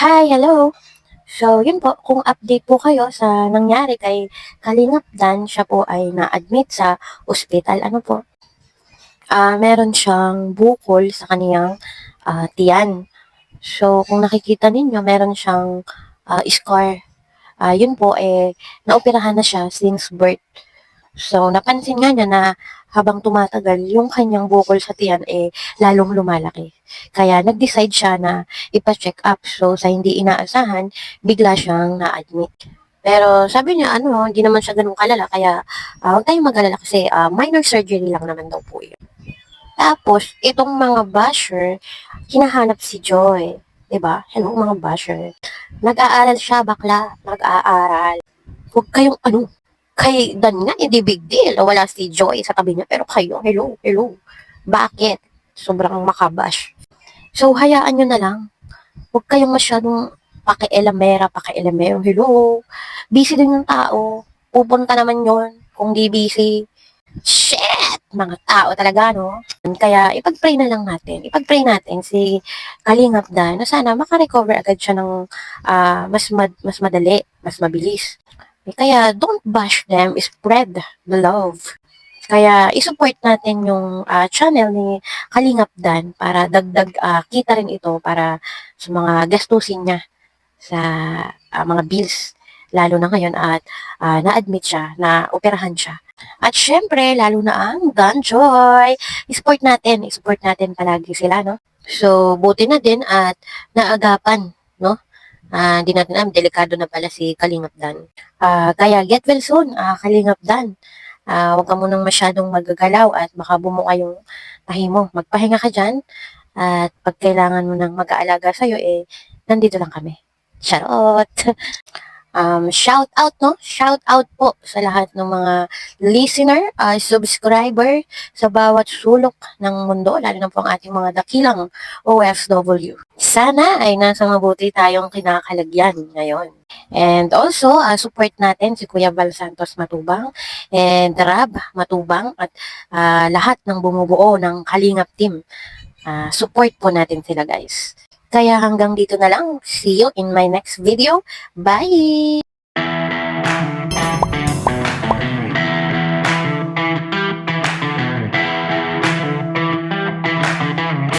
Hi, hello. So, yun po, kung update po kayo sa nangyari kay Kalingap Dan, siya po ay na-admit sa ospital. Ano po? Meron siyang bukol sa kaniyang tiyan. So, kung nakikita ninyo, meron siyang scar. Yun po, naoperahan na siya since birth. So, napansin nga niya na habang tumatagal, yung kanyang bukol sa tiyan lalong lumalaki. Kaya nag-decide siya na ipa-check up. So, sa hindi inaasahan, bigla siyang na-admit. Pero sabi niya, hindi naman siya ganun kalala. Kaya, huwag tayong mag-alala kasi minor surgery lang naman daw po yun. Tapos, itong mga basher, hinahanap si Joy. 'Di ba? Hello, mga basher. Nag-aaral siya, bakla. Nag-aaral. Huwag kayong kay Dan nga, hindi big deal. Wala si Joy sa tabi niya. Pero kayo, hello, hello. Bakit? Sobrang makabash. So, hayaan nyo na lang. Huwag kayong masyadong pakialamero. Hello. Busy din yung tao. Pupunta naman yon kung di busy. Shit! Mga tao talaga, no? Kaya, ipag-pray na lang natin. Ipag-pray natin si Kalingap Dan na sana makarecover agad siya ng mas madali, mas mabilis. Kaya, don't bash them, spread the love. Kaya, isupport natin yung channel ni Kalingap Dan para dagdag kita rin ito para sa mga gastusin niya sa mga bills. Lalo na ngayon at na-admit siya, na operahan siya. At syempre, lalo na ang Danjoy. I-support natin palagi sila, no? So, buti na din at naagapan, no? Hindi natin alam, delikado na pala si Kalingap Dan. Kaya get well soon, Kalingap Dan. Huwag ka munang masyadong magagalaw at baka bumuka yung tahi mo. Magpahinga ka dyan at pag kailangan mo ng mag-aalaga sa'yo, nandito lang kami. Charot! Shout out, no? Shout out po sa lahat ng mga listener, subscriber sa bawat sulok ng mundo, lalo na po ang ating mga dakilang OFW. Sana ay nasa mabuti tayong kinakalagyan ngayon. And also, support natin si Kuya Val Santos Matubang and Rab Matubang at lahat ng bumubuo ng Kalingap team. Support po natin sila, guys. Kaya hanggang dito na lang. See you in my next video. Bye!